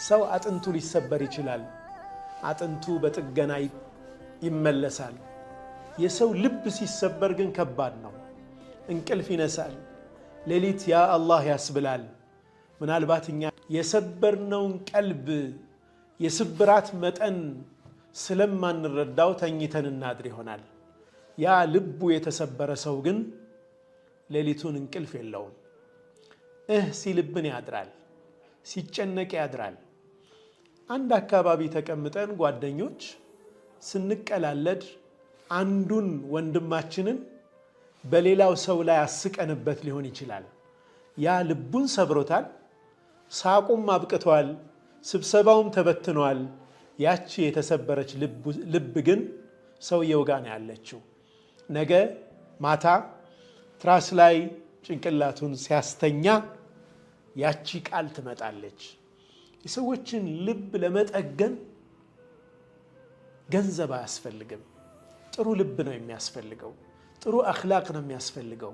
ሰው አጥንቱ ሊሰበር ይችላል አጥንቱ በጥገና ይመለሳል የሰው ልብ ሲሰበር ግን ከባድ ነው እንቅልፍ ይነሳል ሌሊት ያ አላህ ያስብላል ምናልባት እኛ የሰበርነውን ቀልብ የስብራት መጠን ስለማንረዳው ተኝተን እናድር ይሆናል ያ ልቡ የተሰበረ ሰው ግን ሌሊቱን እንቅልፍ የለውም ሲልብን ያድራል ሲጨነቅ ያድራል አንድ አካባቢ ተቀምጠን ጓደኞች ስንቀላለድ አንዱን ወንድማችንን በሌላው ሰው ላይ አስቀንበት ሊሆን ይችላል ያ ልቡን ሰብሮታል ሳቁም አብቅቷል ስብሰባውም ተበትኗል ያቺ የተሰበረች ልብ ግን ሰውየው ጋር ነው ያለችው ነገ ማታ ትራስ ላይ ጭንቅላቱን ሲያስተኛ ያቺ ቃል ትመጣለች የሰዎችን ልብ ለመጠገን ገንዘብ አያስፈልግም ጥሩ ልብ ነው የሚያስፈልገው ጥሩ አኽላቅ ነው የሚያስፈልገው